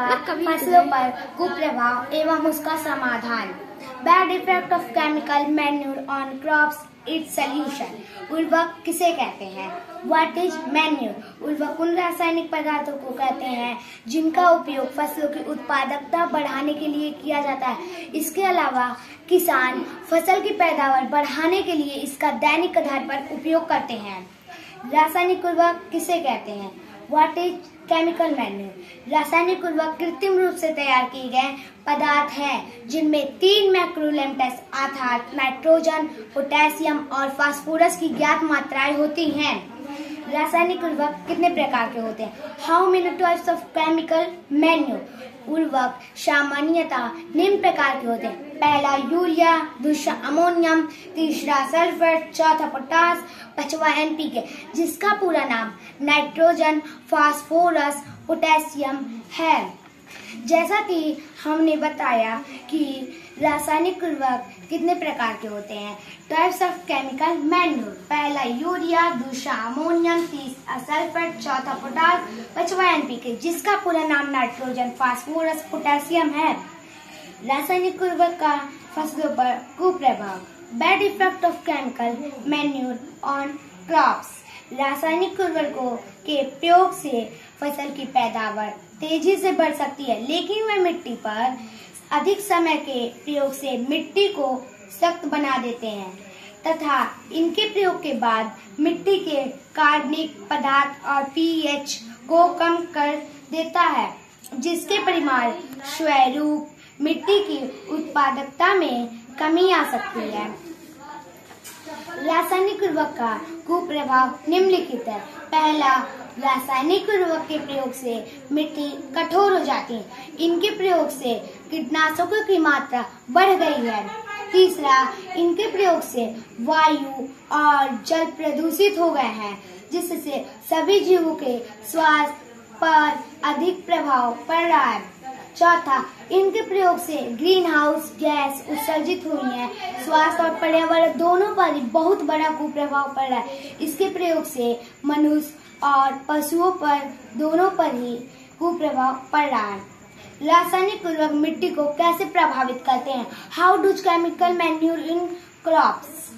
का फसलों पर कुप्रभाव एवं उसका समाधान। Bad effect of chemical manure on crops, it's solution. उर्वरक किसे कहते हैं? What is manure? उर्वरक उन रासायनिक पदार्थों को कहते हैं जिनका उपयोग फसलों की उत्पादकता बढ़ाने के लिए किया जाता है। इसके अलावा किसान फसल की पैदावार बढ़ाने के लिए इसका दैनिक आधार पर उपयोग करते हैं। रासायनिक उर्वरक किसे कहते हैं? What is chemical manure? रासायनिक उर्वरक कृत्रिम रूप से तैयार किए गए पदार्थ हैं जिनमें 3 मैक्रोएलिमेंट्स अर्थात नाइट्रोजन, पोटेशियम और फास्फोरस की ज्ञात मात्राएं होती हैं। रासायनिक उर्वरक कितने प्रकार के होते हैं? How many types of chemical manure? उर्वरक सामान्यतः निम्न प्रकार के होते हैं। पहला यूरिया, दूसरा अमोनियम, तीसरा सल्फर, चौथा पोटास, पांचवा एनपीके, जिसका पूरा नाम नाइट्रोजन, फास्फोरस, पोटेशियम है। जैसा कि हमने बताया कि रासायनिक उर्वरक कितने प्रकार के होते हैं। टाइप्स ऑफ केमिकल मैन्यूर, पहला यूरिया, दूसरा अमोनियम, तीसरा सल्फर, चौथा पोटास, पांचवा एनपीके, जिसका पूरा नाम नाइट्रोजन, फास्फोरस, पोटेशियम है। रासायनिक उर्वरक का फसलों पर कुप्रभाव। Bad effect of chemical manure on crops. रासायनिक उर्वरकों के प्रयोग से फसल की पैदावार तेजी से बढ़ सकती है, लेकिन वे मिट्टी पर अधिक समय के प्रयोग से मिट्टी को सख्त बना देते हैं तथा इनके प्रयोग के बाद मिट्टी के कार्बनिक पदार्थ और पीएच को कम कर देता है, जिसके परिणाम स्वरूप मिट्टी की उत्पादकता में कमी आ सकती है। रासायनिक उर्वरक का कुप्रभाव निम्नलिखित है। पहला, रासायनिक उर्वरक के प्रयोग से मिट्टी कठोर हो जाती है। इनके प्रयोग से कीटनाशकों की मात्रा बढ़ गई है। तीसरा, इनके प्रयोग से वायु और जल प्रदूषित हो गए हैं, जिससे सभी जीवों के स्वास्थ्य पर अधिक प्रभाव पड़ रहा है। चौथा, इनके प्रयोग से ग्रीन हाउस गैस उत्सर्जित हुई है। स्वास्थ्य और पर्यावरण दोनों पर बहुत बड़ा कुप्रभाव पड़ रहा है। इसके प्रयोग से मनुष्य और पशुओं पर दोनों पर ही कुप्रभाव पड़ रहा है। रासायनिक उर्वरक मिट्टी को कैसे प्रभावित करते हैं? How does chemical manure in crops?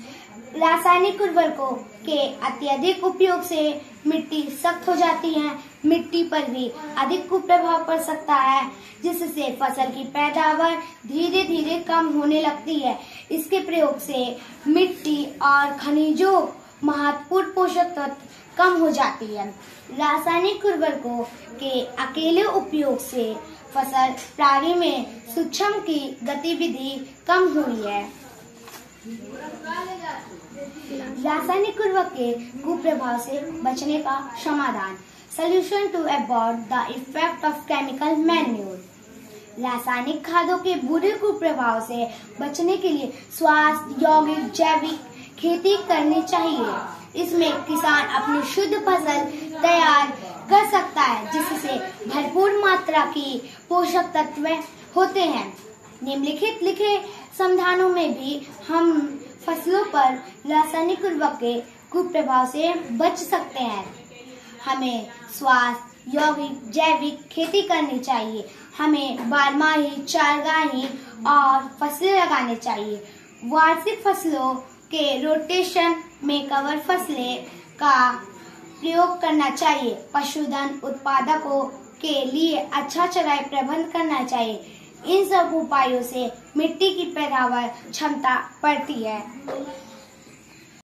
रासायनिक उर्वरकों के अत्यधिक उपयोग से मिट्टी सख्त हो जाती है। मिट्टी पर भी अधिक कुप्रभाव पड़ सकता है, जिससे फसल की पैदावार धीरे धीरे कम होने लगती है। इसके प्रयोग से मिट्टी और खनिजों महत्वपूर्ण पोषक तत्व कम हो जाती है। रासायनिक उर्वरकों के अकेले उपयोग से फसल प्राणी में सूक्ष्म की गतिविधि कम हुई है। रासायनिक उर्वरक के कुप्रभाव से बचने का समाधान। Solution to avoid the effect of chemical manure। रासायनिक खादों के बुरे कुप्रभाव से बचने के लिए स्वास्थ्य यौगिक जैविक खेती करनी चाहिए। इसमें किसान अपनी शुद्ध फसल तैयार कर सकता है, जिससे भरपूर मात्रा की पोषक तत्व होते हैं। निम्नलिखित लिखे समाधानों में भी हम फसलों पर रासायनिक उर्वरक के कुप्रभाव से बच सकते हैं। हमें स्वास्थ्य यौगिक जैविक खेती करनी चाहिए। हमें बारहमाही चारागाही और फसलें लगानी चाहिए। वार्षिक फसलों के रोटेशन में कवर फसलें का प्रयोग करना चाहिए। पशुधन उत्पादकों के लिए अच्छा चराई प्रबंध करना चाहिए। इन सब उपायों से मिट्टी की पैदावार क्षमता बढ़ती है।